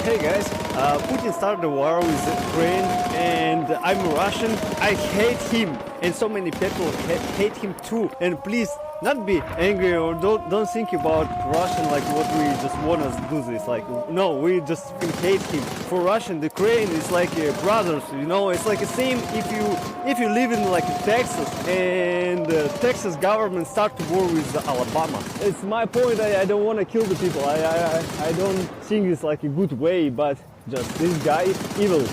Hey guys, Putin started the war with Ukraine and I'm Russian. I hate him and so many people hate him too. And please, not be angry or don't think about Russian like what we just want to do this. Like, no, we just hate him. For Russian, Ukraine is like brothers, you know. It's like the same if you live in like Texas and Texas government start to war with Alabama. It's my point. I don't want to kill the people. I don't think it's like a good way, but just this guy is evil.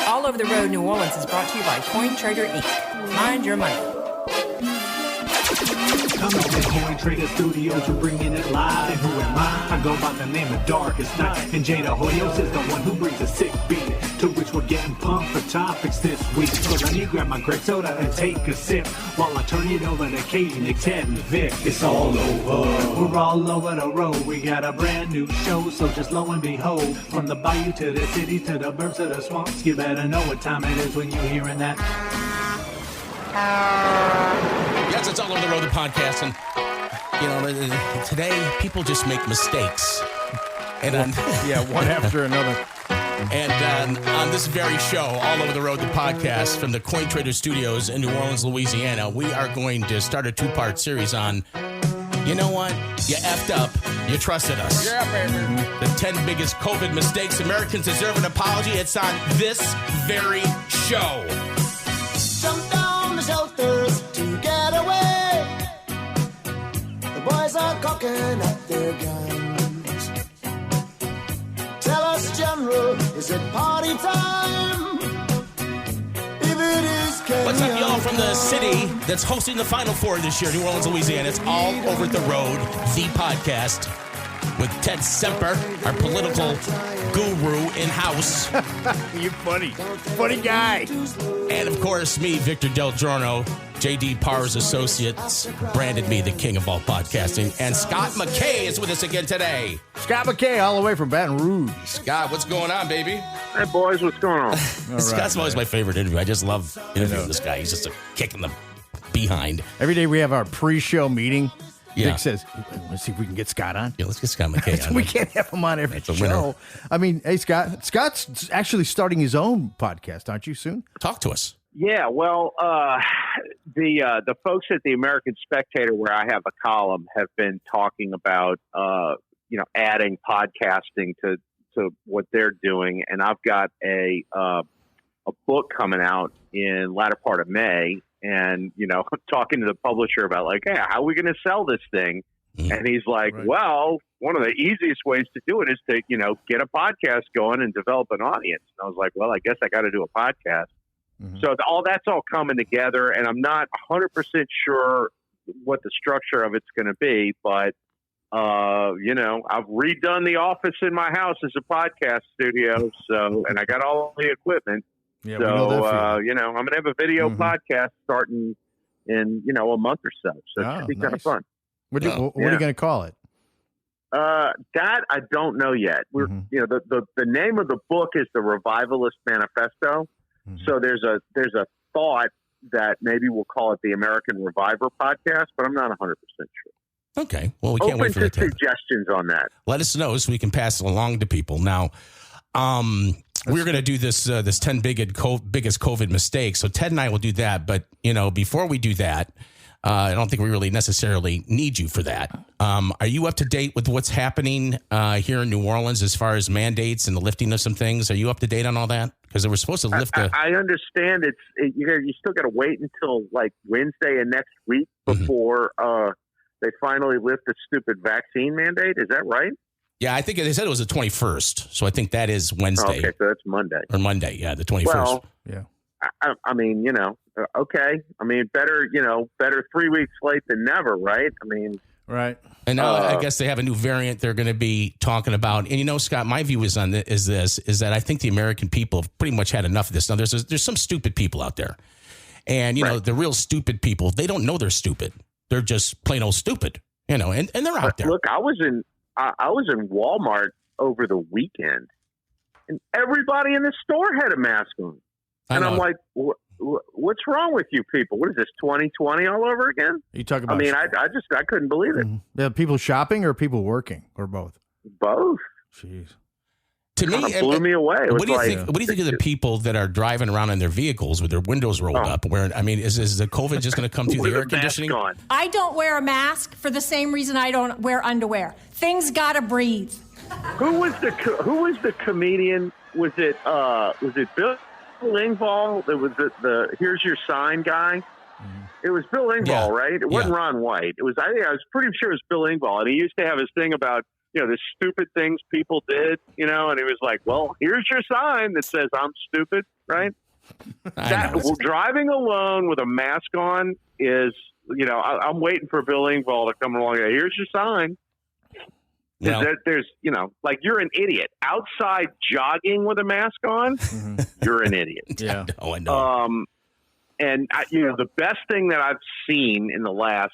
All Over the Road New Orleans is brought to you by Coin Trader Inc. Mind your money. Come on to Coin Trader Studios, we're bringing it live. And who am I? I go by the name of Darkest Night. And Jada Hoyos is the one who brings a sick beat, to which we're getting pumped for topics this week. So let me grab my grape soda and take a sip, while I turn it over to Katie, Nick, Ted, and Vic. It's all over. We're all over the road. We got a brand new show, so just lo and behold, from the bayou to the city to the burbs to the swamps, you better know what time it is when you're hearing that. Yes, it's All Over the Road, the podcast, and, you know, today people just make mistakes. And one after another. And on this very show, All Over the Road, the podcast from the Coin Trader Studios in New Orleans, Louisiana, we are going to start a two-part series on, you know what? You effed up. You trusted us. Yeah, baby. The 10 biggest COVID mistakes Americans deserve an apology. It's on this very show. Jump down the shelters to get away. The boys are cocking up their guns. Tell us, General, is it party time? If it is, can What's up, y'all, from the city that's hosting the Final Four this year, New Orleans, Louisiana. It's All Over the Road, the podcast, with Ted Semper, our political guru in-house. You funny guy. And, of course, me, Victor Del Giorno, J.D. Parr's Associates, branded me the king of all podcasting. And Scott Mckay is with us again today. Scott Mckay, all the way from Baton Rouge. Scott, what's going on, baby? Hey, boys, what's going on? Scott's always my favorite interview. I just love interviewing this guy. He's just a kick in the behind. Every day we have our pre-show meeting. Yeah. Vic says, let's see if we can get Scott on. Yeah, let's get Scott Mckay on. We can't have him on every That's a show. winner. I mean, hey, Scott. Scott's actually starting his own podcast, aren't you, soon? Talk to us. Yeah, well, the folks at the American Spectator, where I have a column, have been talking about adding podcasting to what they're doing, and I've got a book coming out in latter part of May, and I'm talking to the publisher about like, hey, how are we going to sell this thing? And he's like, well, one of the easiest ways to do it is to get a podcast going and develop an audience. And I was like, well, I guess I got to do a podcast. Mm-hmm. So that's all coming together, and I'm not 100% sure what the structure of it's going to be, but I've redone the office in my house as a podcast studio, and I got all the equipment. Yeah, so I'm going to have a video podcast starting in a month or so. So it should be kind of fun. What are you going to call it? That I don't know yet. We're the name of the book is the Revivalist Manifesto. So there's a thought that maybe we'll call it the American Reviver Podcast, but I'm not 100% sure. Okay. Well, we can't wait for the suggestions on that. Let us know so we can pass it along to people. Now, we're going to do this 10 biggest COVID mistakes. So Ted and I will do that. But, before we do that, I don't think we really necessarily need you for that. Are you up to date with what's happening here in New Orleans as far as mandates and the lifting of some things? Are you up to date on all that? Because they were supposed to lift the... I understand you still got to wait until like Wednesday and next week before they finally lift the stupid vaccine mandate. Is that right? Yeah, I think they said it was the 21st. So I think that is Wednesday. Okay, so that's Monday. Or Monday, yeah, the 21st. Well, yeah. I mean, okay. I mean, better 3 weeks late than never, right? I mean... Right. And now I guess they have a new variant they're going to be talking about. And Scott, my view is on is that I think the American people have pretty much had enough of this. Now, there's some stupid people out there. And, the real stupid people, they don't know they're stupid. They're just plain old stupid, and they're out there. Look, I was in Walmart over the weekend, and everybody in the store had a mask on. And I'm like, what's wrong with you people? What is this, 2020 all over again? You talking about? I mean, I couldn't believe it. Yeah, people shopping or people working or both? Both. Jeez. To me, It blew me away. It was what do you like, think? What do you think of the people that are driving around in their vehicles with their windows rolled up? Where I mean, is the COVID just going to come through the air conditioning? I don't wear a mask for the same reason I don't wear underwear. Things gotta breathe. Who was the comedian? Was it Bill Engvall? That was the Here's Your Sign guy. It was Bill Engvall, right? It wasn't Ron White. It was. I was pretty sure it was Bill Engvall, and he used to have his thing about, you know, the stupid things people did, you know, and he was like, well, here's your sign that says I'm stupid, right? Driving alone with a mask on is, you know, I'm waiting for Bill Engvall to come along. Here's your sign. There's, you know, like, you're an idiot. Outside jogging with a mask on, you're an idiot. Yeah. Oh, I know. And, you know, the best thing that I've seen in the last,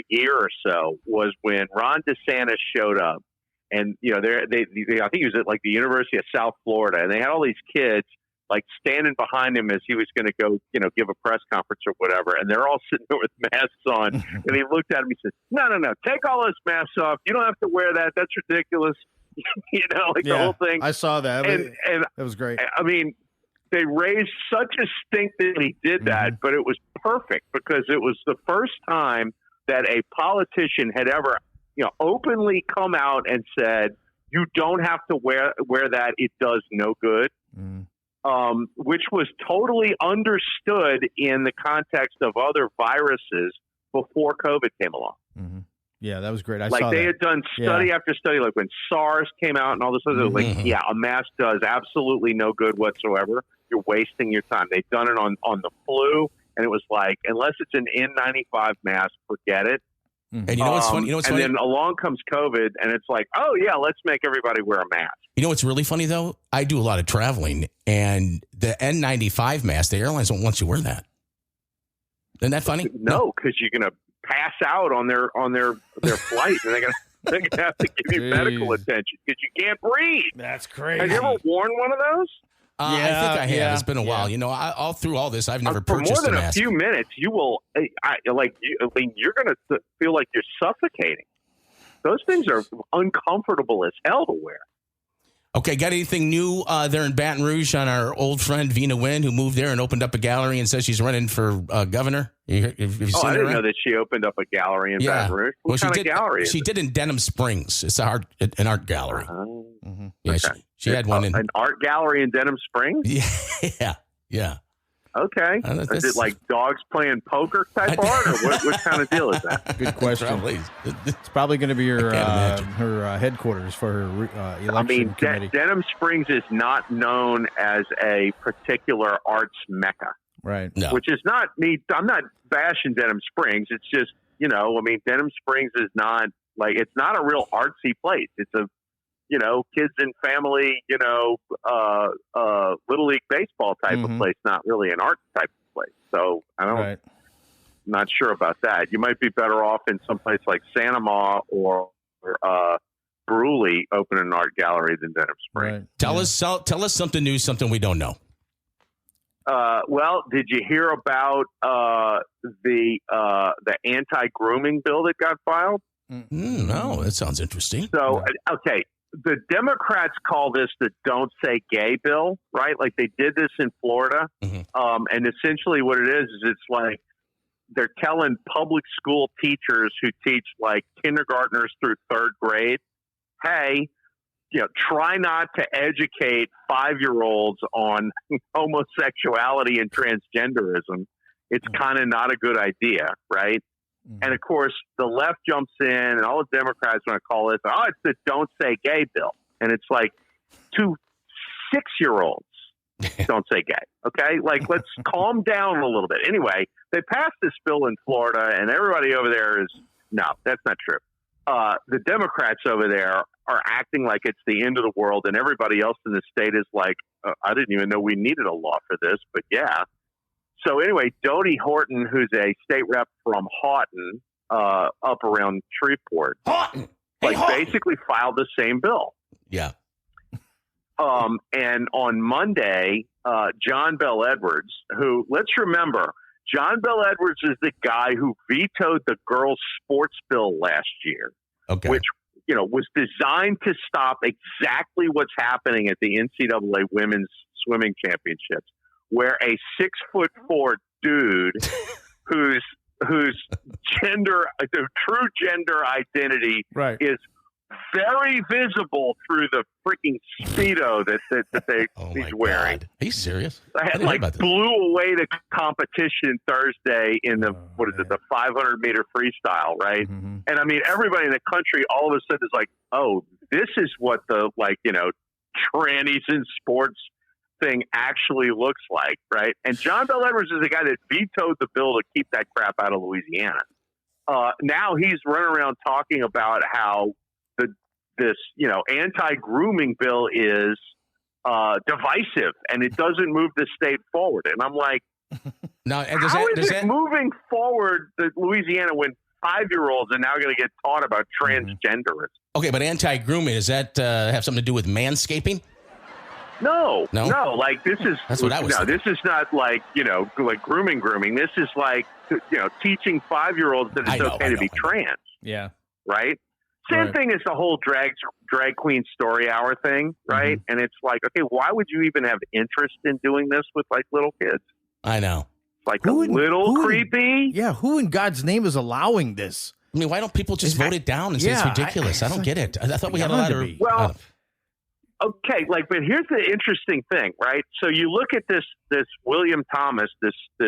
year or so was when Ron DeSantis showed up, and, you know, I think he was at like the University of South Florida, and they had all these kids like standing behind him as he was going to go, you know, give a press conference or whatever, and they're all sitting there with masks on, and he looked at him, he said, no, take all those masks off. You don't have to wear that. That's ridiculous. You know, like the whole thing. I saw that. And that was great. I mean, they raised such a stink that he did that, but it was perfect because it was the first time that a politician had ever, you know, openly come out and said, you don't have to wear that. It does no good. Which was totally understood in the context of other viruses before COVID came along. Yeah, that was great. I like saw they that. had done study after study, like when SARS came out and all this other, like, a mask does absolutely no good whatsoever. You're wasting your time. They've done it on the flu, and it was like, unless it's an N95 mask, forget it. And you know what's funny? You know what's funny? And then along comes COVID, and it's like, oh yeah, let's make everybody wear a mask. You know what's really funny though? I do a lot of traveling, and the N95 mask, the airlines don't want you to wear that. Isn't that funny? No, because you're gonna pass out on their flight, and they're gonna have to give you medical attention because you can't breathe. That's crazy. Have you ever worn one of those? I think I have. It's been a while. You know, all through all this, I've never purchased for more than a mask. a few minutes. You will, you're going to feel like you're suffocating. Those things are uncomfortable as hell to wear. Okay, got anything new there in Baton Rouge on our old friend Vina Nguyen, who moved there and opened up a gallery and says she's running for governor? Have you seen I didn't her? know that she opened up a gallery in Baton Rouge. What kind of gallery? She did in Denham Springs. It's an art gallery. Yeah, okay. she had one in an art gallery in Denham Springs. Yeah. Okay. Is it like dogs playing poker type art, or what kind of deal is that? Good question. It's probably going to be her headquarters for her election committee. Denham Springs is not known as a particular arts mecca. Right. No. Which is not me. I'm not bashing Denham Springs. It's just, you know, I mean, Denham Springs is not like, it's not a real artsy place. It's a, you know, kids and family, you know, Little League baseball type of place, not really an art type of place. So I'm not sure about that. You might be better off in some place like Santa Ma or Bruley opening an art gallery than Denham Springs. Right. Tell us something new, something we don't know. Well, did you hear about the anti-grooming bill that got filed? No, that sounds interesting. So, okay, the Democrats call this the Don't Say Gay bill, right? Like they did this in Florida. And essentially what it is it's like they're telling public school teachers who teach like kindergartners through third grade, hey, you know, try not to educate 5-year-olds on homosexuality and transgenderism. It's kind of not a good idea, right? And of course, the left jumps in, and all the Democrats want to call this, it's the Don't Say Gay bill. And it's like, to 6-year-olds, don't say gay. Okay? Like, let's calm down a little bit. Anyway, they passed this bill in Florida, and everybody over there is, no, that's not true. The Democrats over there are acting like it's the end of the world, and everybody else in the state is like, I didn't even know we needed a law for this, but yeah. So anyway, Dodie Horton, who's a state rep from Houghton, up around Shreveport, basically filed the same bill. Yeah. And on Monday, John Bel Edwards, who, let's remember, John Bel Edwards is the guy who vetoed the girls' sports bill last year. Okay. Which, was designed to stop exactly what's happening at the NCAA Women's Swimming Championships, where a 6'4" dude whose gender, the true gender identity is very visible through the freaking Speedo that he's wearing. God. Are you serious? I blew away the competition Thursday in the 500 meter freestyle, right? Mm-hmm. And I mean, everybody in the country all of a sudden is like, oh, this is what the trannies in sports thing actually looks like, right? And John Bel Edwards is the guy that vetoed the bill to keep that crap out of Louisiana. Now he's running around talking about how this anti-grooming bill is divisive and it doesn't move the state forward. And I'm like, now, how is it moving forward that Louisiana when 5-year-olds are now going to get taught about transgenderism? Okay, but anti-grooming, does that have something to do with manscaping? No. Like that's what I was thinking. This is not like grooming. This is like teaching 5-year-olds that it's okay to be trans. Yeah. Right. Same thing as the whole drag queen story hour thing, right? Mm-hmm. And it's like, okay, why would you even have interest in doing this with like little kids? I know. It's like little creepy. Who in God's name is allowing this? I mean, why don't people just vote it down and say it's ridiculous? I don't get it. I thought we had a lot of... Well, okay, but here's the interesting thing, right? So you look at this William Thomas, this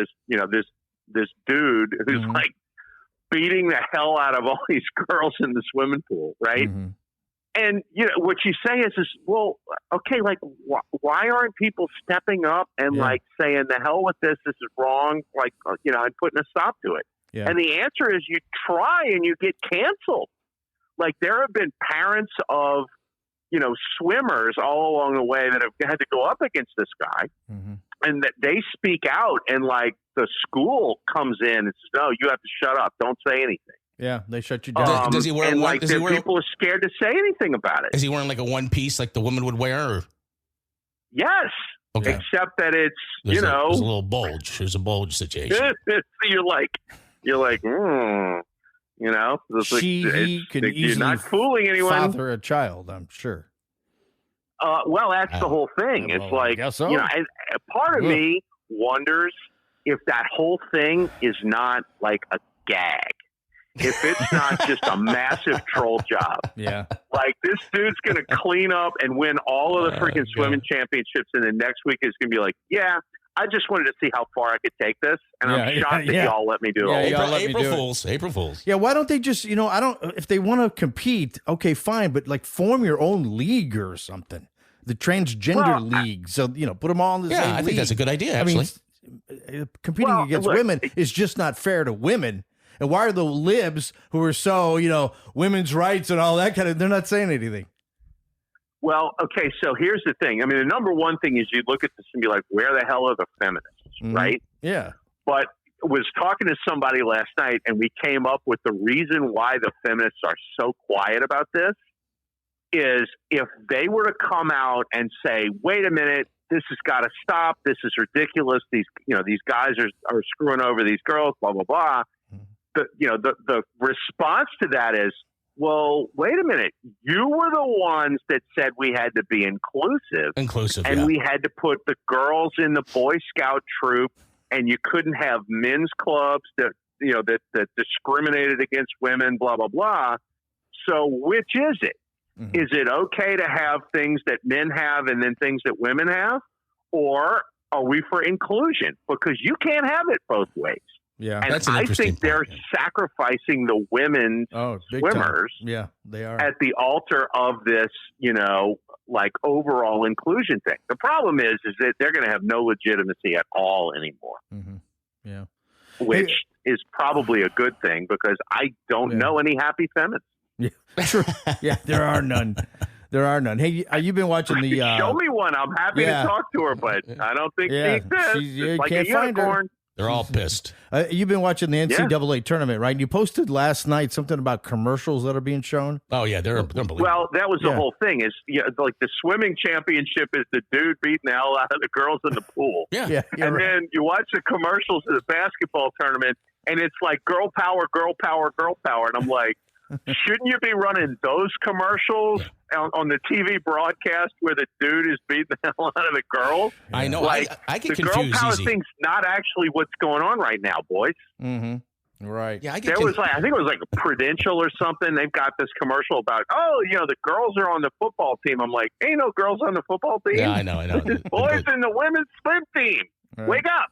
dude who's like beating the hell out of all these girls in the swimming pool, right? Mm-hmm. And what you say is, well, okay, like why aren't people stepping up and like saying the hell with this is wrong, like and putting a stop to it? Yeah. And the answer is you try and you get canceled. Like there have been parents of swimmers all along the way that have had to go up against this guy, and that they speak out, and like the school comes in and says, "No, you have to shut up. Don't say anything." Yeah, they shut you down. Does he wear? And like people are scared to say anything about it. Is he wearing like a one piece like the woman would wear? Or? Yes, except that it's there's a little bulge. There's a bulge situation. you're like. He can easily not fooling anyone. Father a child, I'm sure. Well, that's the whole thing. It's like, so. And part of me wonders if that whole thing is not like a gag. If it's not just a massive troll job. Yeah. Like this dude's going to clean up and win all of the freaking swimming championships. And then next week is going to be like, I just wanted to see how far I could take this, and I'm shocked that y'all let me do it. April Fools. Yeah, why don't they just, if they want to compete, okay, fine, but like form your own league or something, the transgender league. So put them all in the same league. Yeah, I think that's a good idea. Actually, competing against women is just not fair to women. And why are the libs who are so women's rights and all that kind of? They're not saying anything. Well, okay, so here's the thing. I mean, the number one thing is you look at this and be like, where the hell are the feminists, right? Yeah. But I was talking to somebody last night, and we came up with the reason why the feminists are so quiet about this is if they were to come out and say, wait a minute, this has got to stop. This is ridiculous. These guys are screwing over these girls, blah, blah, blah. The response to that is, well, wait a minute. You were the ones that said we had to be inclusive. And we had to put the girls in the Boy Scout troop, and you couldn't have men's clubs that discriminated against women, blah, blah, blah. So which is it? Mm-hmm. Is it okay to have things that men have and then things that women have? Or are we for inclusion? Because you can't have it both ways. Yeah, and I think they're sacrificing the women's swimmers. Yeah, they are at the altar of this, overall inclusion thing. The problem is that they're going to have no legitimacy at all anymore. Mm-hmm. Yeah, which is probably a good thing because I don't know any happy feminists. Yeah, true. Yeah, there are none. There are none. Hey, you've been watching the. Show me one. I'm happy to talk to her, but I don't think she exists. You like can't a find unicorn. her. They're all pissed. You've been watching the NCAA tournament, right? You posted last night something about commercials that are being shown. Oh yeah, they're unbelievable. Well, that was the whole thing. Is like the swimming championship is the dude beating the hell out of the girls in the pool. Yeah. And then you watch the commercials of the basketball tournament, and it's like girl power, girl power, girl power, and I'm like, Shouldn't you be running those commercials on the TV broadcast where the dude is beating the hell out of the girls? I know. Like, I get the confused. girl power easy. thing's not actually what's going on right now, boys. Mm-hmm. Right. Yeah, I get There was I think it was like a Prudential or something. They've got this commercial about, the girls are on the football team. I'm like, ain't no girls on the football team. Yeah, I know. There's boys in the women's swim team. Right. Wake up.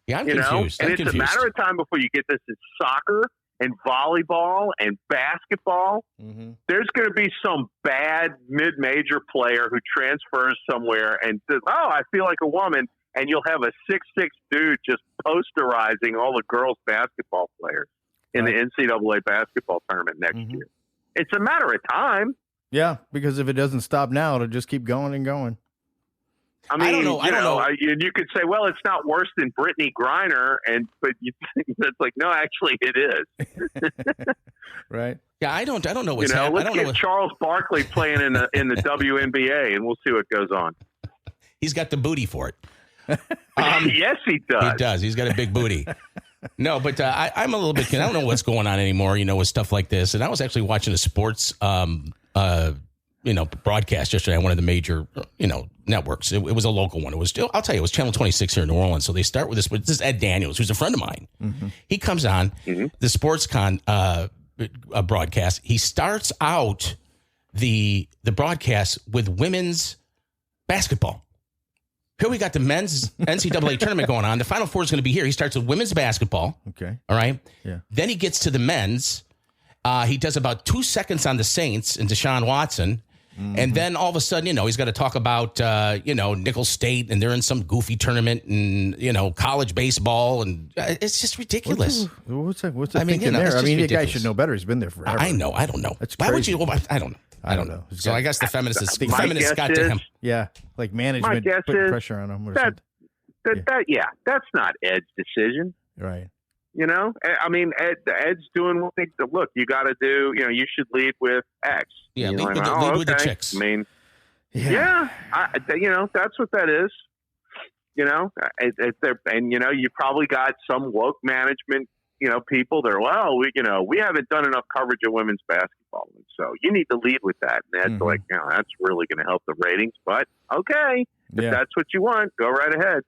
Yeah, I'm confused. And I'm it's confused. a matter of time before you get this in soccer and volleyball and basketball. Mm-hmm. There's going to be some bad mid-major player who transfers somewhere and says, I feel like a woman. And you'll have a 6'6" dude just posterizing all the girls basketball players in the NCAA basketball tournament next year. It's a matter of time. Yeah, because if it doesn't stop now, it'll just keep going and going. I mean, I don't know. You could say, well, it's not worse than Brittany Griner, but you think that's like, no, actually, it is. Right. Yeah, I don't know what's happening. Let's get Charles Barkley playing in the WNBA, and we'll see what goes on. He's got the booty for it. Yes, he does. He does. He's got a big booty. No, but I'm a little bit. I don't know what's going on anymore. With stuff like this. And I was actually watching a sports, broadcast yesterday on one of the major, networks. It was a local one. It was still. I'll tell you, it was Channel 26 here in New Orleans. So they start with this. This is Ed Daniels, who's a friend of mine. Mm-hmm. He comes on the sports broadcast. He starts out the broadcast with women's basketball. Here we got the men's NCAA tournament going on. The Final Four is going to be here. He starts with women's basketball. Okay. All right. Yeah. Then he gets to the men's. He does about 2 seconds on the Saints and Deshaun Watson. Mm-hmm. And then all of a sudden, he's got to talk about, Nicholls State, and they're in some goofy tournament, and, college baseball. And it's just ridiculous. What's that thinking there? I mean, the guy should know better. He's been there forever. I know. I don't know. That's Why crazy. would you? I don't know. I don't know. So I guess the feminists got to him. Yeah, like management put pressure on him or something. That's not Ed's decision. Right. I mean, Ed's doing what look, you got to do, you should lead with X. Yeah, lead with the chicks. I mean, that's what that is. And you probably got some woke management, people that are, we haven't done enough coverage of women's basketball. And so you need to lead with that. And that's like, that's really going to help the ratings. But okay, if that's what you want, go right ahead.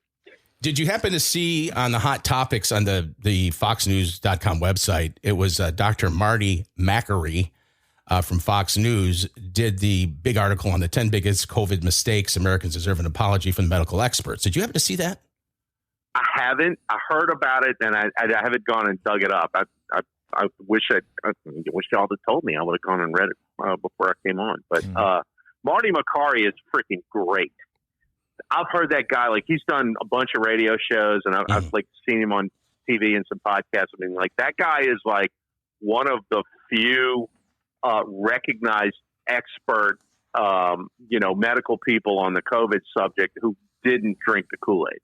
Did you happen to see on the hot topics on the foxnews.com website, it was Dr. Marty Mckay from Fox News did the big article on the 10 biggest COVID mistakes Americans deserve an apology from the medical experts. Did you happen to see that? I haven't. I heard about it, and I haven't gone and dug it up. I wish y'all had told me. I would have gone and read it before I came on. But Marty Mckay is freaking great. I've heard that guy, like, he's done a bunch of radio shows, and I've like seen him on TV and some podcasts. I mean, like, that guy is like one of the few recognized expert, medical people on the COVID subject who didn't drink the Kool-Aid.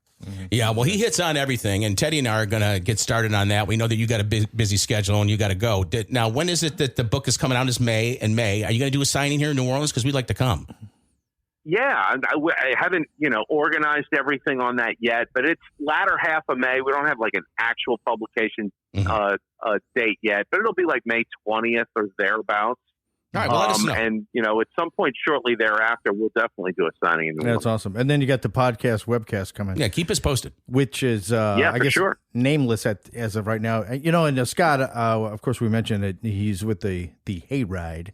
Yeah, well, he hits on everything, and Teddy and I are going to get started on that. We know that you got a busy schedule and you got to go. Now, when is it that the book is coming out? Is May? Are you going to do a signing here in New Orleans? Because we'd like to come. Yeah, I haven't, organized everything on that yet, but it's latter half of May. We don't have like an actual publication date yet, but it'll be like May 20th or thereabouts. All right, well, let us know. And, at some point shortly thereafter, we'll definitely do a signing in New Orleans. That's awesome. And then you got the webcast coming. Yeah, keep us posted. Which is, I guess, sure, nameless as of right now. And Scott, of course, we mentioned that he's with the Hayride.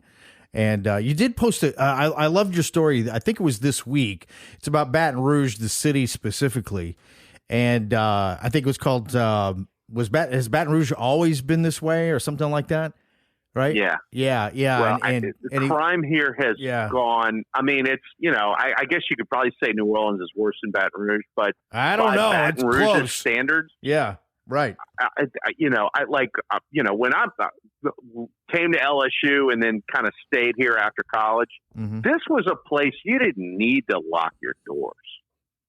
And you did post it. I loved your story. I think it was this week. It's about Baton Rouge, the city specifically. And I think it was called, has Baton Rouge always been this way or something like that? Right? Yeah. Well, the crime here has gone. I mean, it's, I guess you could probably say New Orleans is worse than Baton Rouge, but I don't know. Baton Rouge's close. Standards. Yeah. Right. When I came to LSU and then kind of stayed here after college, this was a place you didn't need to lock your doors.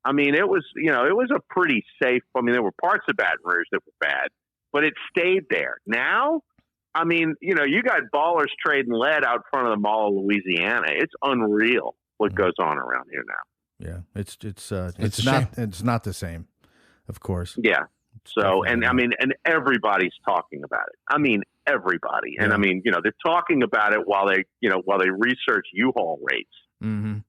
I mean, it was a pretty safe. I mean, there were parts of Baton Rouge that were bad, but it stayed there. Now, I mean, you got ballers trading lead out front of the Mall of Louisiana. It's unreal what goes on around here now. Yeah, it's not the same, of course. Yeah. So, and I mean, and everybody's talking about it. I mean, everybody. And I mean, they're talking about it while they research U-Haul rates. Mm-hmm.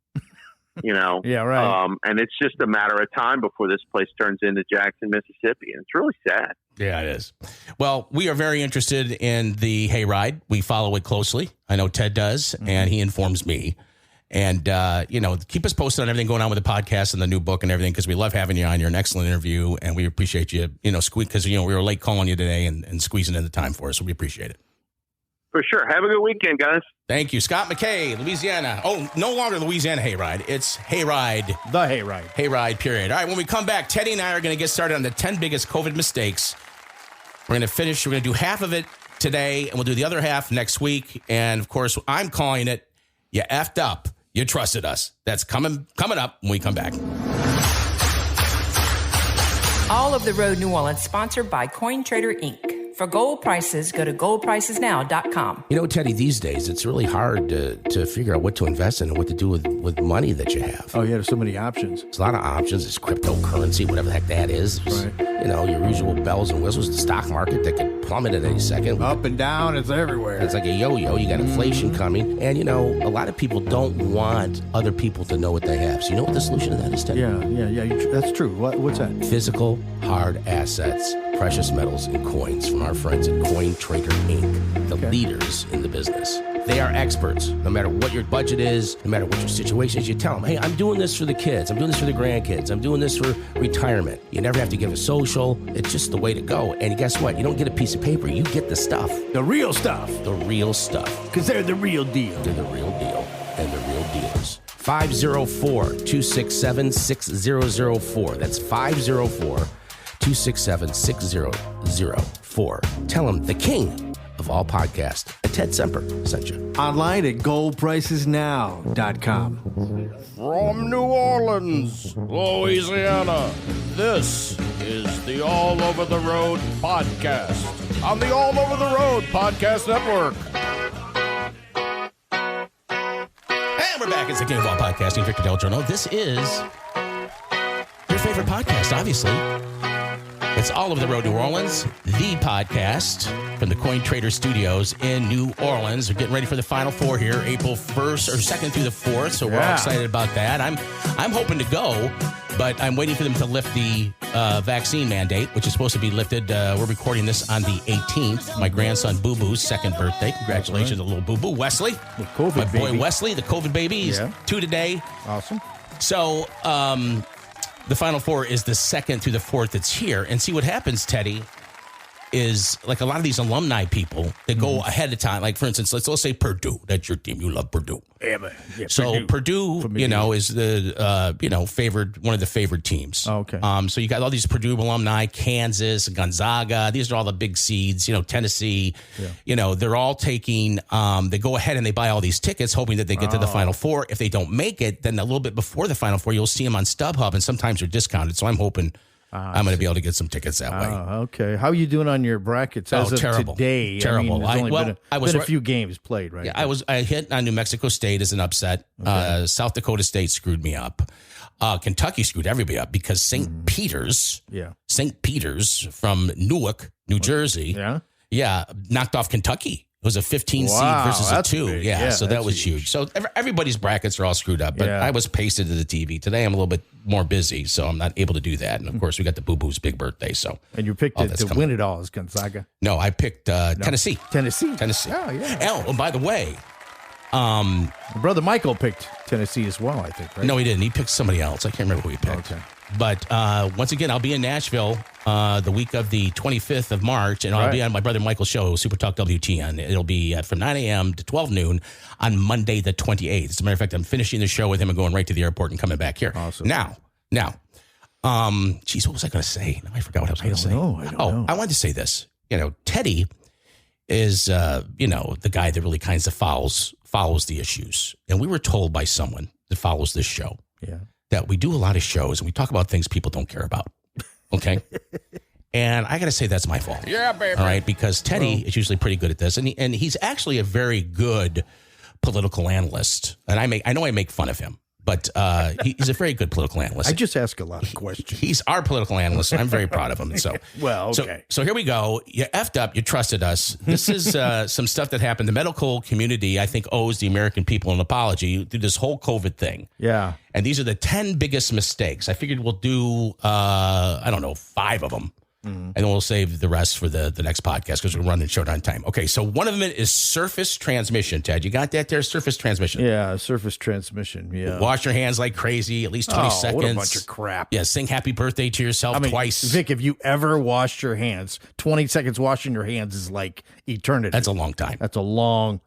Yeah, right. And it's just a matter of time before this place turns into Jackson, Mississippi. And it's really sad. Yeah, it is. Well, we are very interested in the hayride. We follow it closely. I know Ted does, and he informs me. And, keep us posted on everything going on with the podcast and the new book and everything, because we love having you on. You're an excellent interview, and we appreciate you, because, we were late calling you today and squeezing in the time for us. So we appreciate it. For sure. Have a good weekend, guys. Thank you. Scott Mckay, Louisiana. Oh, no longer Louisiana Hayride. It's Hayride. The Hayride. Hayride, period. All right, when we come back, Teddy and I are going to get started on the 10 biggest COVID mistakes. We're going to finish. We're going to do half of it today, and we'll do the other half next week. And, of course, I'm calling it, you effed up. You trusted us. That's coming up when we come back. All Over the Road New Orleans, sponsored by CoinTrader Inc. For gold prices, go to goldpricesnow.com. Teddy, these days, it's really hard to figure out what to invest in and what to do with money that you have. Oh, yeah, there's so many options. There's a lot of options. There's cryptocurrency, whatever the heck that is. There's, right. Your usual bells and whistles. The stock market that could plummet at any second. Up and down, it's everywhere. It's like a yo-yo. You got inflation coming. And, a lot of people don't want other people to know what they have. So you know what the solution to that is, Teddy? Yeah. That's true. What's that? Physical, hard assets, precious metals, and coins from our friends at CoinTrader Inc., the leaders in the business. They are experts. No matter what your budget is, no matter what your situation is, you tell them, hey, I'm doing this for the kids. I'm doing this for the grandkids. I'm doing this for retirement. You never have to give a social. It's just the way to go. And guess what? You don't get a piece of paper. You get the stuff. The real stuff. The real stuff. Because they're the real deal. They're the real deal. And the real dealers. 504-267-6004. That's 504-267-6004. Tell them the king of all podcasts, Ted Semper, sent you. Online at goldpricesnow.com. From New Orleans, Louisiana, this is the All Over the Road podcast on the All Over the Road Podcast Network. And we're back. It's the King of All Podcasting, Victor Del Giorno. This is your favorite podcast, obviously. It's All Over the Road New Orleans, the podcast from the CoinTrader Studios in New Orleans. We're getting ready for the Final Four here, April 1st or 2nd through the 4th, so we're all excited about that. I'm hoping to go, but I'm waiting for them to lift the vaccine mandate, which is supposed to be lifted. We're recording this on the 18th. My grandson Boo Boo's second birthday. Congratulations to little Boo Boo. Wesley, the COVID my boy baby. Wesley, the COVID baby. He's 2 today. Awesome. So, the Final Four is the 2nd through the 4th that's here. And see what happens, Teddy, is like a lot of these alumni people, they go ahead of time. Like, for instance, let's say Purdue. That's your team. You love Purdue. Yeah, so Purdue, is the, favored, one of the favored teams. Oh, okay. So you got all these Purdue alumni, Kansas, Gonzaga. These are all the big seeds, Tennessee. Yeah. They're all taking, they go ahead and they buy all these tickets hoping that they get to the Final Four. If they don't make it, then a little bit before the Final Four, you'll see them on StubHub, and sometimes they're discounted. So I'm hoping I'm going to be able to get some tickets that way. Okay. How are you doing on your brackets as of terrible. Today? Terrible. I mean, there's only been a few games played, right? Yeah, I hit on New Mexico State as an upset. Okay. South Dakota State screwed me up. Kentucky screwed everybody up because St. Peter's from Newark, New Jersey, knocked off Kentucky. It was a 15 seed versus a 2. Big. Yeah, so that was huge. So everybody's brackets are all screwed up. But I was pasted to the TV. Today I'm a little bit more busy, so I'm not able to do that. And, of course, we got the Boo Boo's big birthday. So and you picked it to win it all as Gonzaga? No, I picked Tennessee. Tennessee? Oh, yeah. Oh, by the way. Brother Michael picked Tennessee as well, I think, right? No, he didn't. He picked somebody else. I can't remember who he picked. Okay. But once again, I'll be in Nashville the week of the 25th of March, and I'll be on my brother Michael's show, Super Talk WTN. It'll be from 9 a.m. to 12 noon on Monday the 28th. As a matter of fact, I'm finishing the show with him and going right to the airport and coming back here. Awesome. Now, what was I going to say? I forgot what I was going to say. I don't know. I wanted to say this. Teddy is, the guy that really kind of follows the issues. And we were told by someone that follows this show that we do a lot of shows and we talk about things people don't care about. Okay? And I got to say that's my fault. Yeah, baby. All right? Because Teddy is usually pretty good at this. And he's actually a very good political analyst. And I know I make fun of him But he's a very good political analyst. I just ask a lot of questions. He's our political analyst, and I'm very proud of him. And so, well, okay. So here we go. You effed up. You trusted us. This is some stuff that happened. The medical community, I think, owes the American people an apology through this whole COVID thing. Yeah. And these are the 10 biggest mistakes. I figured we'll do, 5 of them. And then we'll save the rest for the next podcast because we're running short on time. Okay, so one of them is surface transmission, Ted. You got that there? Surface transmission. Yeah, surface transmission. Yeah. Wash your hands like crazy, at least 20 seconds. What a bunch of crap. Yeah, sing happy birthday to yourself twice. Vic, have you ever washed your hands? 20 seconds washing your hands is like eternity. That's a long time. That's a long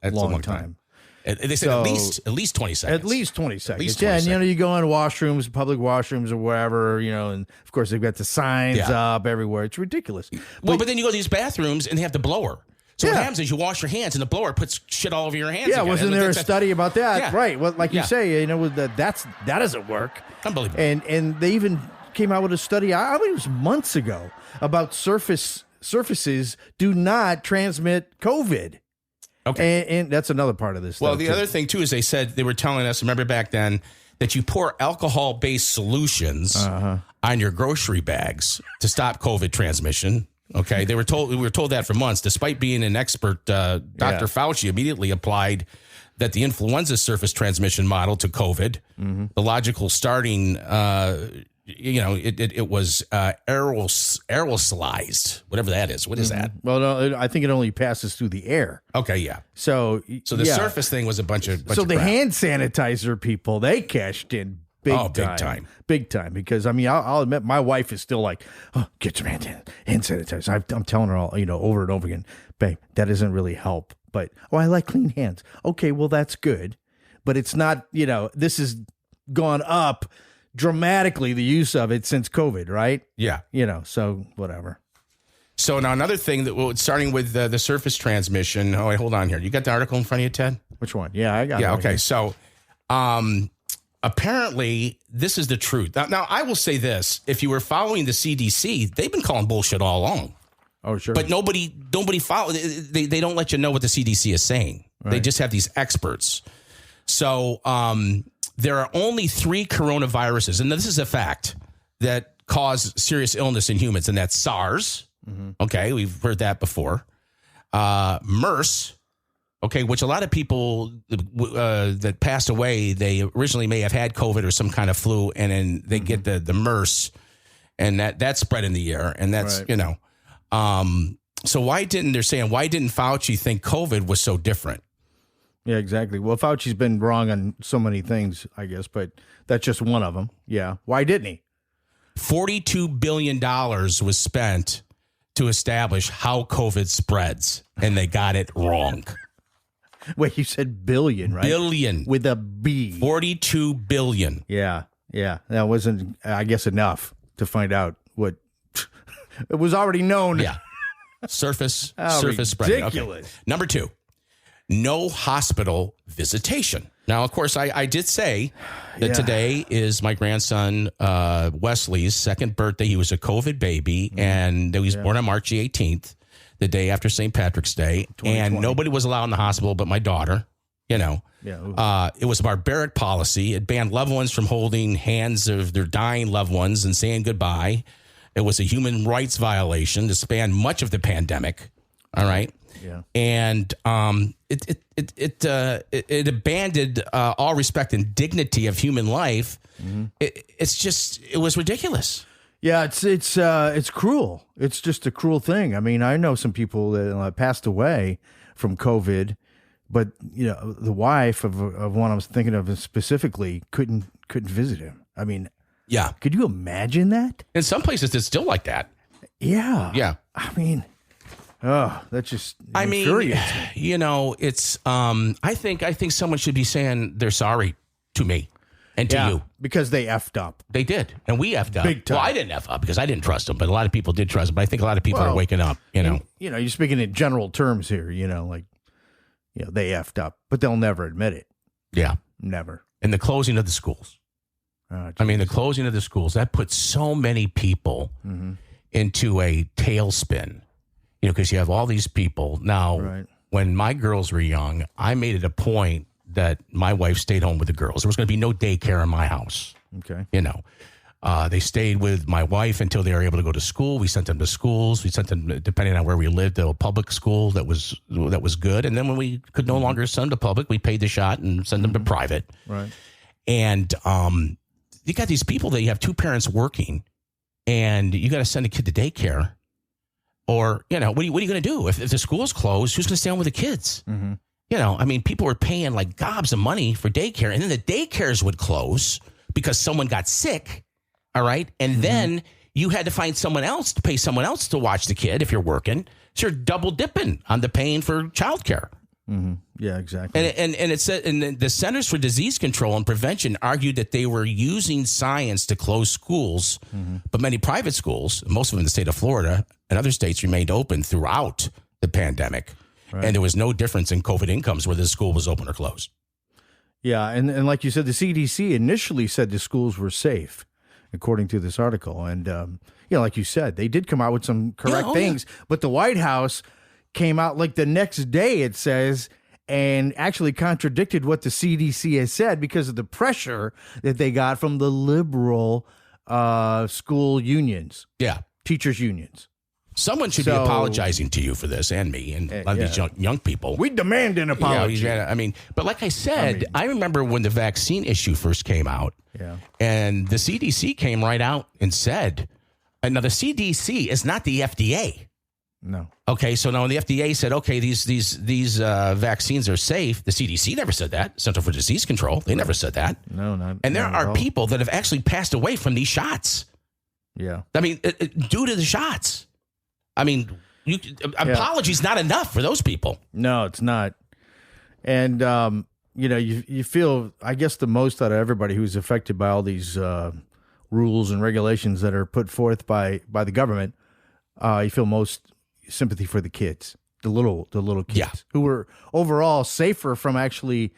time. They said at least 20 seconds. At least 20 seconds. At least 20 and, seconds. you go in washrooms, public washrooms or wherever, and of course they've got the signs up everywhere. It's ridiculous. But then you go to these bathrooms and they have the blower. So what happens is you wash your hands and the blower puts shit all over your hands. Yeah, again. wasn't there a study about that? Yeah. Right. Well, like you say, that doesn't work. Unbelievable. And they even came out with a study, I mean, it was months ago, about surfaces do not transmit COVID. Okay. And that's another part of this. Well, the other thing, too, is they were telling us, remember back then, that you pour alcohol-based solutions on your grocery bags to stop COVID transmission. Okay. We were told that for months. Despite being an expert, Dr. Fauci immediately applied that the influenza surface transmission model to COVID, the logical starting, it was aerosolized, whatever that is. What is that? Well, no, I think it only passes through the air. Okay, yeah. So the surface thing was a bunch of the crap. hand sanitizer people, they cashed in big time. Because, I mean, I'll admit my wife is still like, oh, get some hand sanitizer. I'm telling her all, over and over again, babe, that doesn't really help. But, I like clean hands. Okay, well, that's good. But it's not, this has gone up dramatically, the use of it since COVID, right? Yeah. So whatever. So now another thing starting with the surface transmission. Oh, wait, hold on here. You got the article in front of you, Ted? Which one? Yeah, I got it. Yeah, okay. So apparently this is the truth. Now, I will say this. If you were following the CDC, they've been calling bullshit all along. Oh, sure. But nobody follow. They don't let you know what the CDC is saying. Right. They just have these experts. So there are only 3 coronaviruses, and this is a fact, that cause serious illness in humans, and that's SARS. Okay, we've heard that before. MERS, okay, which a lot of people that passed away, they originally may have had COVID or some kind of flu, and then they get the MERS, and that spread in the air, and that's, right. So why didn't Fauci think COVID was so different? Yeah, exactly. Well, Fauci's been wrong on so many things, I guess, but that's just one of them. Yeah. Why didn't he? $42 billion was spent to establish how COVID spreads, and they got it wrong. Wait, you said billion, right? Billion. With a B. 42 billion. Yeah. That wasn't, I guess, enough to find out what it was already known. Yeah. Surface spreading. Ridiculous. Okay. Number 2. No hospital visitation. Now, of course, I did say that today is my grandson Wesley's 2nd birthday. He was a COVID baby, and he was born on March the 18th, the day after St. Patrick's Day. And nobody was allowed in the hospital but my daughter. It was a barbaric policy. It banned loved ones from holding hands of their dying loved ones and saying goodbye. It was a human rights violation to span much of the pandemic. All right. Yeah. And it abandoned all respect and dignity of human life. It was ridiculous. Yeah, it's cruel. It's just a cruel thing. I mean, I know some people that passed away from COVID, but the wife of one I was thinking of specifically couldn't visit him. I mean, yeah. Could you imagine that? In some places, it's still like that. Yeah. Yeah. I mean, that just infuriates me. It's I think someone should be saying they're sorry to me and to you. Because they effed up. They did. And we effed up. Big time. Well, I didn't eff up because I didn't trust them, but a lot of people did trust them. But I think a lot of people are waking up, You're speaking in general terms here, they effed up, but they'll never admit it. Yeah. Never. And the closing of the schools. The closing of the schools, that put so many people into a tailspin, because you have all these people. Now, when my girls were young, I made it a point that my wife stayed home with the girls. There was going to be no daycare in my house. Okay. You know, they stayed with my wife until they were able to go to school. We sent them to schools. We sent them, depending on where we lived, to a public school that was good. And then when we could no longer send them to public, we paid the shot and send them to private. Right. And you got these people that you have two parents working, and you got to send a kid to daycare. Or, you know, what are you going to do? If the school's closed, who's going to stay home with the kids? Mm-hmm. You know, I mean, people were paying like gobs of money for daycare, and then the daycares would close because someone got sick. All right. And then you had to find someone else to pay someone else to watch the kid if you're working. So you're double dipping on the paying for childcare. Mm-hmm. Yeah, exactly. And it said, and the Centers for Disease Control and Prevention argued that they were using science to close schools, but many private schools, most of them in the state of Florida and other states, remained open throughout the pandemic. Right. And there was no difference in COVID incomes whether the school was open or closed. Yeah, and like you said, the CDC initially said the schools were safe, according to this article. And, like you said, they did come out with some correct things, but the White House came out like the next day, it says, and actually contradicted what the CDC has said because of the pressure that they got from the liberal school unions. Yeah. Teachers unions. Someone should be apologizing to you for this, and me, and a lot of these young people. We demand an apology. Yeah, I mean, but like I said, I remember when the vaccine issue first came out, and the CDC came right out and said, now the CDC is not the FDA. No. Okay, so now when the FDA said, okay, these vaccines are safe, the CDC never said that. Center for Disease Control, they never said that. No, not. And there not are people that have actually passed away from these shots. Yeah. I mean, due to the shots. I mean, apology's not enough for those people. No, it's not. And, you feel, I guess, the most out of everybody who's affected by all these rules and regulations that are put forth by the government. You feel most sympathy for the kids, the little kids who were overall safer from actually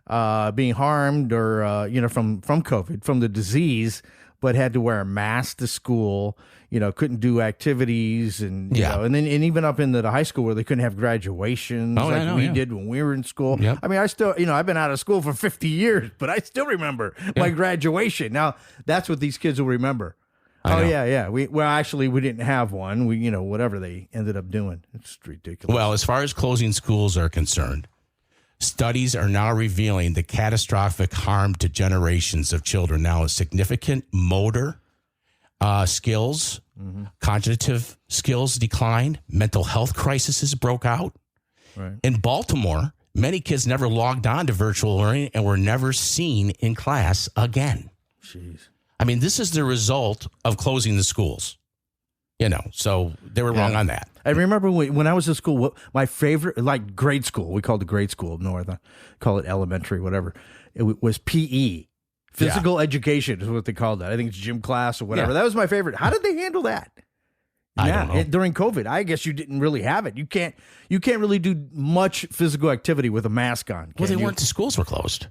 being harmed or, from COVID, from the disease, but had to wear a mask to school, couldn't do activities and, and even up into the high school where they couldn't have graduations we did when we were in school. Yep. I mean, I still, I've been out of school for 50 years, but I still remember my graduation. Now that's what these kids will remember. We didn't have one. We, whatever they ended up doing. It's ridiculous. Well, as far as closing schools are concerned, studies are now revealing the catastrophic harm to generations of children. Now, significant motor skills, cognitive skills declined, mental health crises broke out. Right. In Baltimore, many kids never logged on to virtual learning and were never seen in class again. Jeez. I mean, this is the result of closing the schools. So they were wrong on that. I remember when I was in school, my favorite, like grade school, we called the grade school up north, call it elementary, whatever. It was PE. Physical education is what they called that. I think it's gym class or whatever. That was my favorite. How did they handle that? I don't know. During COVID, I guess you didn't really have it. You can't really do much physical activity with a mask on. Well, weren't. The schools were closed.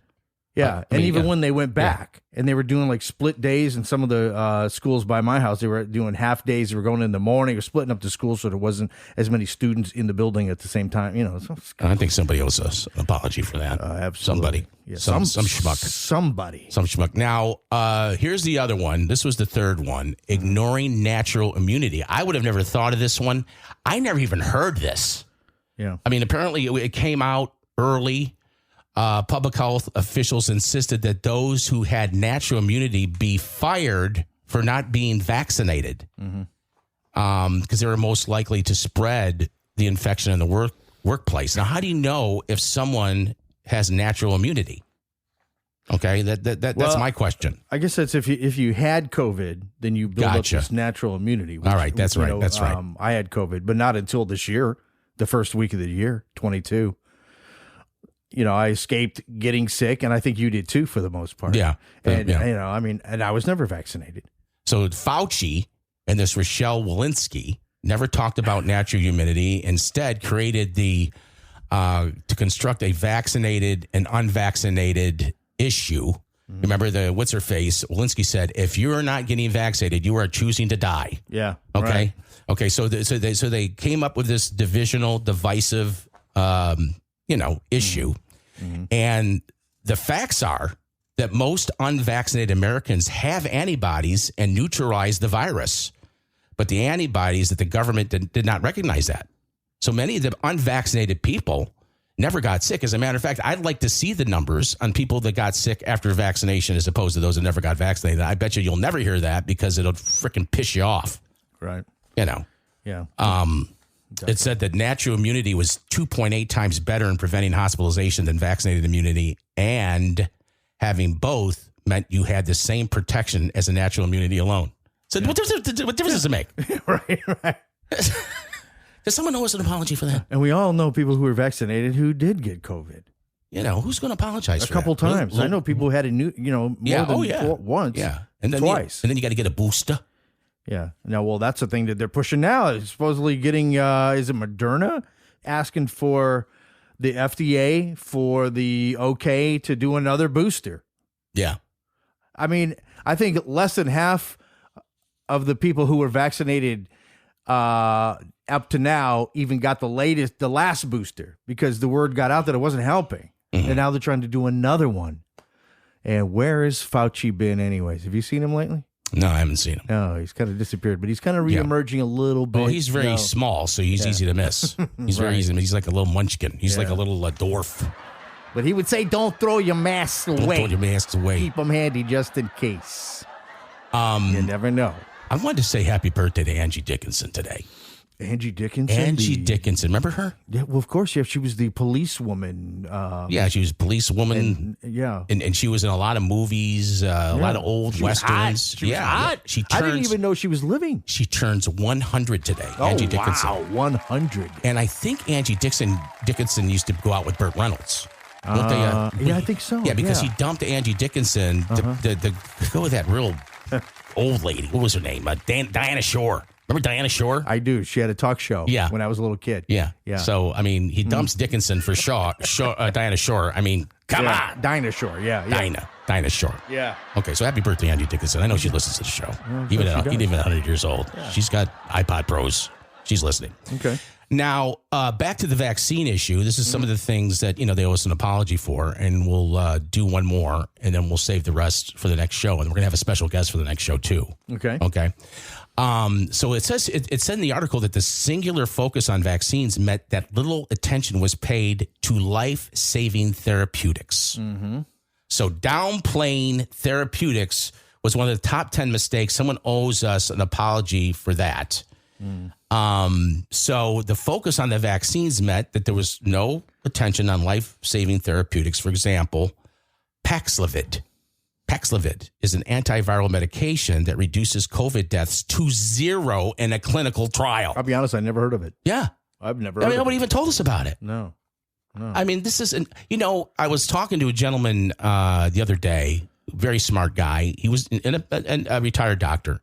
Yeah, when they went back and they were doing like split days in some of the schools by my house, they were doing half days. They were going in the morning or splitting up the school so there wasn't as many students in the building at the same time. I think somebody owes us an apology for that. Absolutely. Somebody. Yeah, some schmuck. Somebody. Some schmuck. Now, here's the other one. This was the third one. Ignoring natural immunity. I would have never thought of this one. I never even heard this. Yeah. I mean, apparently it came out early. Public health officials insisted that those who had natural immunity be fired for not being vaccinated because they were most likely to spread the infection in the workplace. Now, how do you know if someone has natural immunity? Okay, that's my question. I guess that's if you had COVID, then you build up this natural immunity. All right, that's right. That's right. I had COVID, but not until this year, the first week of the year, 22. I escaped getting sick, and I think you did too, for the most part. Yeah. And, and I was never vaccinated. So Fauci and this Rochelle Walensky never talked about natural immunity, instead created to construct a vaccinated and unvaccinated issue. Remember what's her face? Walensky said, if you're not getting vaccinated, you are choosing to die. Yeah. Okay. Right. Okay. So they came up with this divisive, issue. And the facts are that most unvaccinated Americans have antibodies and neutralize the virus. But the antibodies that the government did not recognize that. So many of the unvaccinated people never got sick. As a matter of fact, I'd like to see the numbers on people that got sick after vaccination as opposed to those that never got vaccinated. I bet you'll never hear that because it'll freaking piss you off. Right. You know. Yeah. It said that natural immunity was 2.8 times better in preventing hospitalization than vaccinated immunity, and having both meant you had the same protection as a natural immunity alone. So what difference does it make? Right. Does someone owe us an apology for that? And we all know people who were vaccinated who did get COVID. You know, who's going to apologize for a couple that? times. I know people who had it more than once. Yeah. And then twice. And then you got to get a booster. Yeah. Now, well, that's the thing that they're pushing now. Is supposedly getting, is it Moderna asking for the FDA for the okay to do another booster? Yeah. I mean, I think less than half of the people who were vaccinated up to now even got the last booster because the word got out that it wasn't helping. And now they're trying to do another one. And where has Fauci been anyways? Have you seen him lately? No, I haven't seen him. No, he's kind of disappeared, but he's kind of reemerging a little bit. Well, he's very small, so he's easy to miss. He's very easy. He's like a little munchkin. He's like a little dwarf. But he would say, don't throw your masks away. Don't throw your masks away. Keep them handy just in case. You never know. I wanted to say happy birthday to Angie Dickinson today. Angie Dickinson? Angie Dickinson. Remember her? Yeah, well, of course. Yeah, she was the policewoman. She was a policewoman. And she was in a lot of movies, a lot of old westerns. She was hot. I didn't even know she was living. She turns 100 today, Angie Dickinson. Wow, 100. And I think Angie Dickinson used to go out with Burt Reynolds. Yeah, I think so. Yeah, because he dumped Angie Dickinson to go with that real old lady. What was her name? Diana Shore. Remember Diana Shore? I do. She had a talk show when I was a little kid. Yeah. So, I mean, he dumps Dickinson for Diana Shore. I mean, come on. Dinah Shore. Yeah. Dinah Shore. Yeah. Okay, so happy birthday, Angie Dickinson. I know she listens to the show. Even 100 years old. Yeah. She's got iPod Pros. She's listening. Okay. Now, back to the vaccine issue. This is some of the things that, they owe us an apology for, and we'll do one more, and then we'll save the rest for the next show, and we're going to have a special guest for the next show, too. Okay. So it says it said in the article that the singular focus on vaccines meant that little attention was paid to life-saving therapeutics. Mm-hmm. So downplaying therapeutics was one of the top 10 mistakes. Someone owes us an apology for that. So the focus on the vaccines meant that there was no attention on life-saving therapeutics. For example, Paxlovid. Paxlovid is an antiviral medication that reduces COVID deaths to 0 in a clinical trial. I'll be honest, I never heard of it. Yeah. I've never heard of it. Nobody even told us about it. No. I mean, this is, I was talking to a gentleman the other day, very smart guy. He was a retired doctor.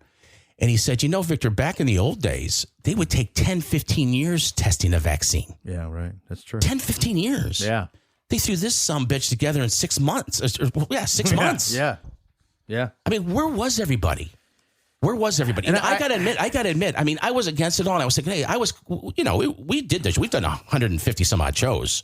And he said, Victor, back in the old days, they would take 10, 15 years testing a vaccine. Yeah, right. That's true. 10, 15 years. Yeah. They threw this sumbitch together in 6 months. 6 months. Yeah. I mean, where was everybody? And I got to admit, I mean, I was against it all. And I was thinking, hey, we did this. We've done 150 some odd shows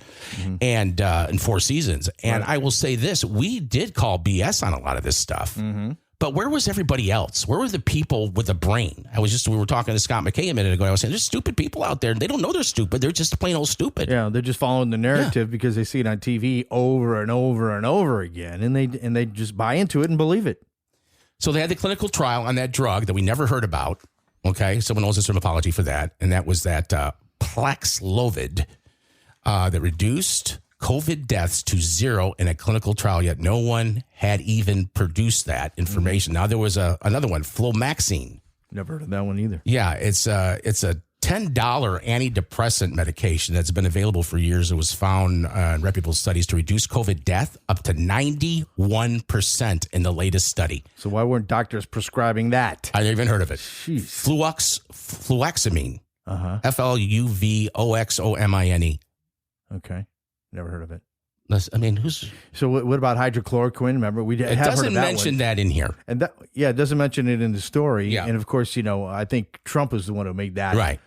and in 4 seasons. And I will say this, we did call BS on a lot of this stuff. Mm-hmm. But where was everybody else? Where were the people with a brain? We were talking to Scott Mckay a minute ago. I was saying, there's stupid people out there. They don't know they're stupid. They're just plain old stupid. Yeah, they're just following the narrative because they see it on TV over and over and over again. And they just buy into it and believe it. So they had the clinical trial on that drug that we never heard about. Okay, someone owes us an apology for that. And that was that Paxlovid that reduced COVID deaths to 0 in a clinical trial, yet no one had even produced that information. Now, there was another one, Flomaxine. Never heard of that one either. Yeah, it's a $10 antidepressant medication that's been available for years. It was found in reputable studies to reduce COVID death up to 91% in the latest study. So why weren't doctors prescribing that? I never even heard of it. Jeez. Fluoxamine. Fluoxomine. Okay. Never heard of it. I mean, So what about hydrochloroquine? Remember, we it doesn't mention that in here. And it doesn't mention it in the story. Yeah. And of course, I think Trump was the one who made that. Right.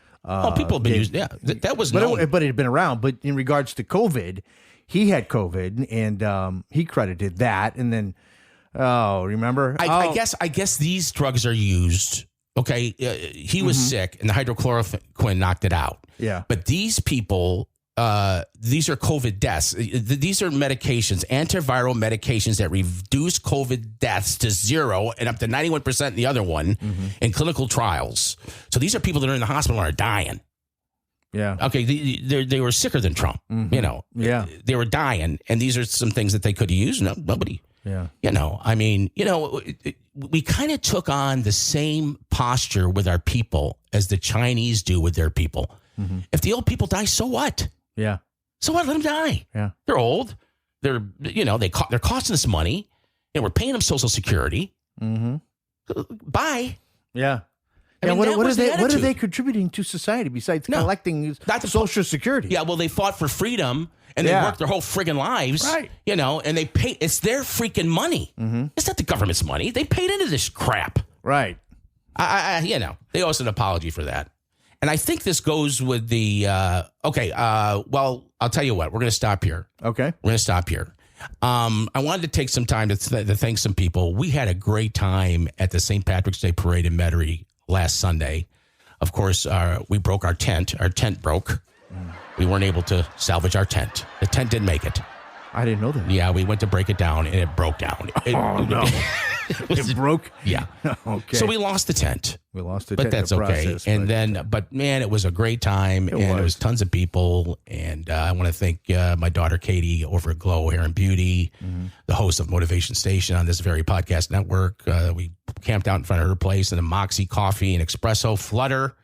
People have been using. Yeah, that was known. But it had been around. But in regards to COVID, he had COVID, and he credited that. And then, remember? I guess these drugs are used. Okay, he was sick, and the hydrochloroquine knocked it out. Yeah. But these people, these are COVID deaths. These are medications, antiviral medications that reduce COVID deaths to 0 and up to 91% in the other one in clinical trials. So these are people that are in the hospital and are dying. Yeah. Okay, they were sicker than Trump, you know. Yeah. They were dying, and these are some things that they could have used. No, nobody. Yeah. You know, I mean, you know, we kind of took on the same posture with our people as the Chinese do with their people. If the old people die, so what? Yeah. So what? Let them die. Yeah. They're old. They're, you know, they're costing us money, and we're paying them Social Security. Bye. Yeah. I mean, what that was the are attitude. they contributing to society besides collecting Social Security? Yeah, well, they fought for freedom, and they worked their whole friggin' lives. Right. You know, and they pay. It's their freaking money. It's not the government's money. They paid into this crap. Right. You know, they owe us an apology for that. And I think this goes with the, well, I'll tell you what. We're going to stop here. Okay. We're going to stop here. I wanted to take some time to thank some people. We had a great time at the St. Patrick's Day Parade in Metairie last Sunday. Of course, we broke our tent. Our tent broke. We weren't able to salvage our tent. The tent didn't make it. I didn't know that. Yeah, we went to break it down, and it broke down. No. It broke? Yeah. Okay. So we lost the tent. We lost the but tent. that's in the okay. process, And then, but man, it was a great time, and it was tons of people. And I want to thank my daughter Katie over at Glow Hair and Beauty, the host of Motivation Station on this very podcast network. We camped out in front of her place, and a Moxie Coffee and Espresso, Flutter,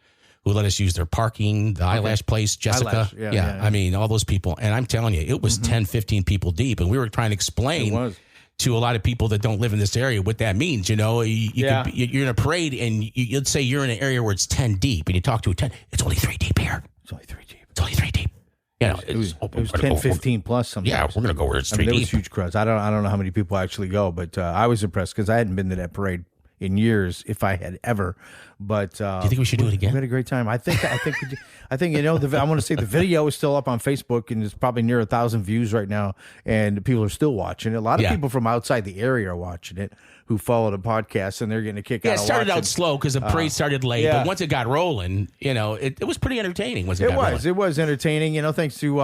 who let us use their parking, the eyelash place, Jessica. Eyelash. Yeah. I mean, all those people. And I'm telling you, it was 10, 15 people deep. And we were trying to explain to a lot of people that don't live in this area what that means. You know, you're in a parade, and you'd say you're in an area where it's 10 deep, and you talk to a 10. It's only 3 deep here. It's only 3 deep. It's only 3 deep. You know, it was 10, 15 plus sometimes. Yeah, we're going to go where it's 3 There deep. was huge crowds. I don't know how many people actually go, but I was impressed because I hadn't been to that parade in years, if I had ever. But do you think we should do it again? We had a great time. I think you know. I want to say the video is still up on Facebook, and it's probably near 1,000 views right now, and people are still watching it. A lot of people from outside the area are watching it who follow the podcast, and they're getting a kick out of it started watching. out slow because the parade started late, but once it got rolling, you know, it was pretty entertaining. It was entertaining, you know, thanks to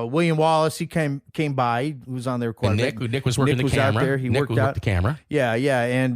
William Wallace. He came by. He was on there quite and a bit. Nick was working the camera. Out there. He worked out the camera. Yeah. And,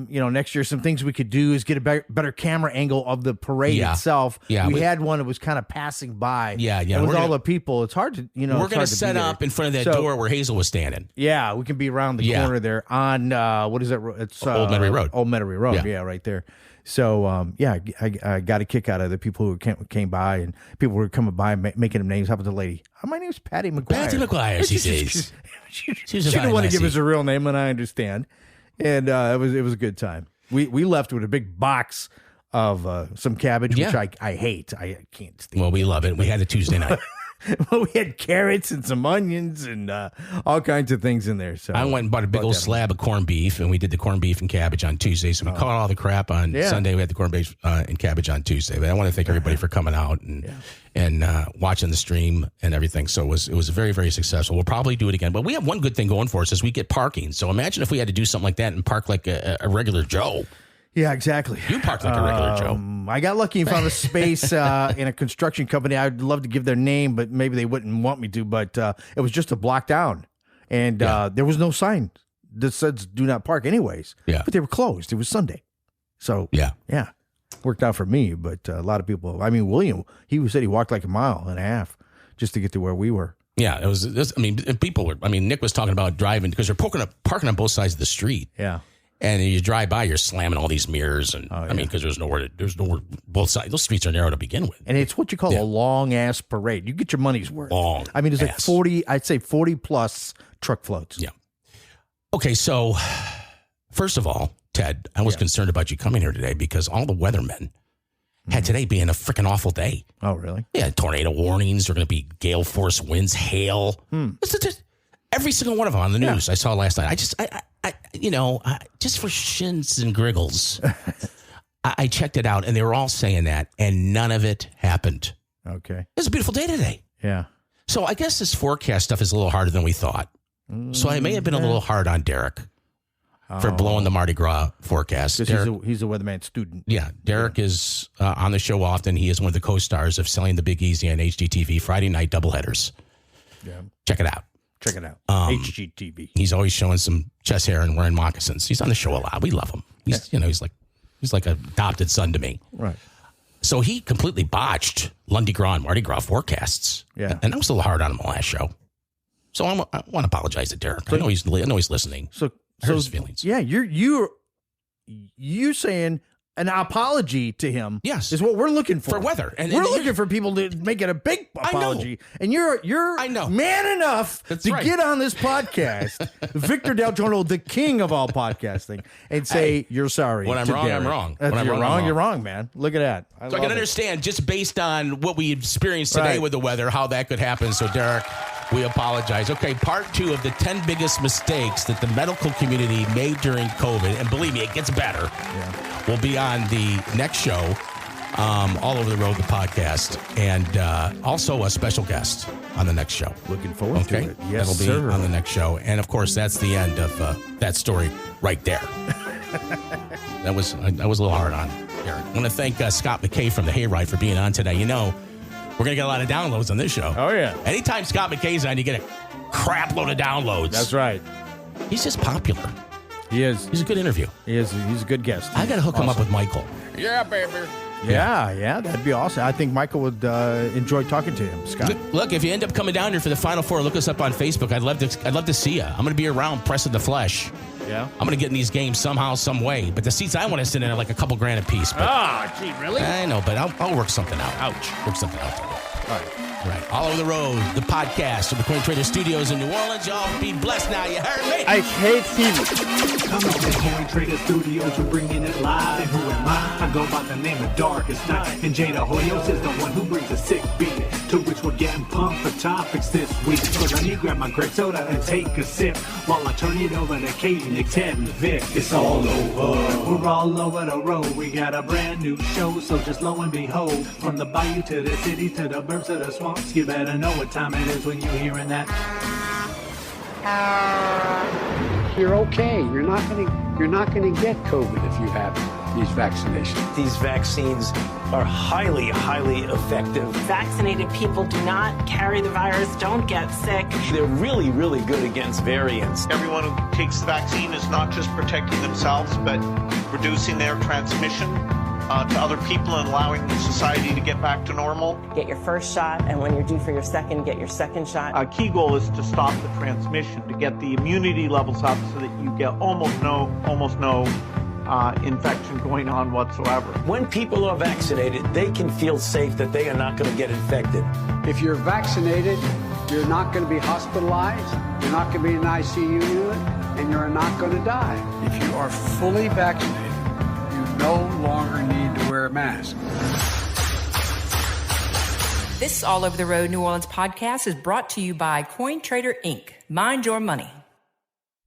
you know, next year, some things we could do is get a better camera angle of the parade itself. Yeah, we had one that was kind of passing by. Yeah. And with all the people, it's hard to, you know. We're going to set up in front of that door where Hazel was standing. Yeah, we can be around the corner there on, what is it? It's Old Metairie Road. Old Metairie Road, yeah, right there. So, I got a kick out of the people who came by, and people were coming by making them names. How about the lady? My name's Patty McGuire. Patty McGuire, she says. She didn't want to give us a real name, and I understand. And it was a good time. We left with a big box of some cabbage, which I hate. I can't stand. Well, we love it. We had it Tuesday night. Well, we had carrots and some onions and all kinds of things in there. So I went and bought a big old slab of corned beef, and we did the corned beef and cabbage on Tuesday. So we caught all the crap on Sunday. We had the corned beef and cabbage on Tuesday. But I want to thank everybody for coming out and watching the stream and everything. So it was very, very successful. We'll probably do it again. But we have one good thing going for us is we get parking. So imagine if we had to do something like that and park like a regular Joe. Yeah, exactly. You parked like a regular Joe. I got lucky and found a space in a construction company. I'd love to give their name, but maybe they wouldn't want me to. But it was just a block down, and there was no sign that said "Do not park." Anyways, but they were closed. It was Sunday, so yeah, worked out for me. But a lot of people. I mean, William, he said he walked like a mile and a half just to get to where we were. Yeah, it was. I mean, people were. I mean, Nick was talking about driving because they're parking on both sides of the street. Yeah. And you drive by, you're slamming all these mirrors, and I mean, because there's nowhere. Both sides. Those streets are narrow to begin with, and it's what you call a long ass parade. You get your money's worth. Long. I mean, it's like 40. I'd say 40 plus truck floats. Yeah. Okay, so first of all, Ted, I was concerned about you coming here today because all the weathermen had today being a freaking awful day. Oh, really? Yeah, tornado warnings. There are going to be gale force winds, hail. Every single one of them on the news I saw last night. I just for shins and griggles, I checked it out, and they were all saying that, and none of it happened. Okay. It was a beautiful day today. Yeah. So I guess this forecast stuff is a little harder than we thought. So I may have been a little hard on Derek for blowing the Mardi Gras forecast. Because he's a weatherman student. Yeah, Derek is on the show often. He is one of the co-stars of Selling the Big Easy on HGTV Friday night doubleheaders. Yeah, check it out. HGTV. He's always showing some chest hair and wearing moccasins. He's on the show a lot. We love him. He's he's like an adopted son to me. Right. So he completely botched Lundi Gras and Mardi Gras forecasts. Yeah, and I was a little hard on him the last show. So I want to apologize to Derek. I know he's listening. So his feelings. Yeah, you're saying an apology to him. Yes, is what we're looking for. For weather, and we're looking for people to make it a big apology. And you're man enough to get on this podcast, Victor Del Giorno, the king of all podcasting, and say you're sorry. When I'm wrong, I'm wrong. When you're wrong, you're wrong, man. Look at that. So I can understand just based on what we experienced today with the weather, how that could happen. So Derek, we apologize. Okay, part 2 of the 10 biggest mistakes that the medical community made during COVID, and believe me, it gets better. Yeah. Will be on the next show, All Over the Road, the podcast, and also a special guest on the next show. Looking forward to it. Yes, that'll be on the next show. And of course, that's the end of that story right there. That was a little hard on Eric. I want to thank Scott Mckay from the Hayride for being on today. You know, we're going to get a lot of downloads on this show. Oh, yeah. Anytime Scott McKay's on, you get a crap load of downloads. That's right. He's just popular. He is. He's a good interview. He's a good guest. I got to hook him up with Michael. Yeah, baby. Yeah, that'd be awesome. I think Michael would enjoy talking to him, Scott. Look, if you end up coming down here for the Final Four, look us up on Facebook. I'd love to see you. I'm going to be around pressing the flesh. Yeah. I'm going to get in these games somehow, some way. But the seats I want to sit in are like a couple grand a piece. Gee, really? I know, but I'll work something out. Ouch. Work something out. All right. All Over the Road, the podcast from the Coin Trader Studios in New Orleans. Y'all be blessed now. You heard me? I hate him. Come on, the Coin Trader Studios, we're bringing it live. And who am I? I go by the name of Darkest Night. And Jada Hoyos is the one who brings a sick beat, to which we're getting pumped for topics this week. So let me grab my grape soda and take a sip, while I turn it over to Katie, Nick, Ted, and Vic. It's all over. We're all over the road. We got a brand new show, so just lo and behold, from the bayou to the city to the burbs to the swamps, you better know what time it is when you're hearing that. You're okay. You're not gonna get COVID if you have these vaccinations. These vaccines are highly, highly effective. Vaccinated people do not carry the virus, don't get sick. They're really, really good against variants. Everyone who takes the vaccine is not just protecting themselves, but reducing their transmission to other people and allowing society to get back to normal. Get your first shot, and when you're due for your second, get your second shot. Our key goal is to stop the transmission, to get the immunity levels up so that you get almost no infection going on whatsoever. When people are vaccinated, they can feel safe that they are not going to get infected. If you're vaccinated, you're not going to be hospitalized, you're not going to be in an ICU unit, and you're not going to die. If you are fully vaccinated, you no longer need to wear a mask. This All Over the Road New Orleans podcast is brought to you by Coin Trader Inc. Mind your money.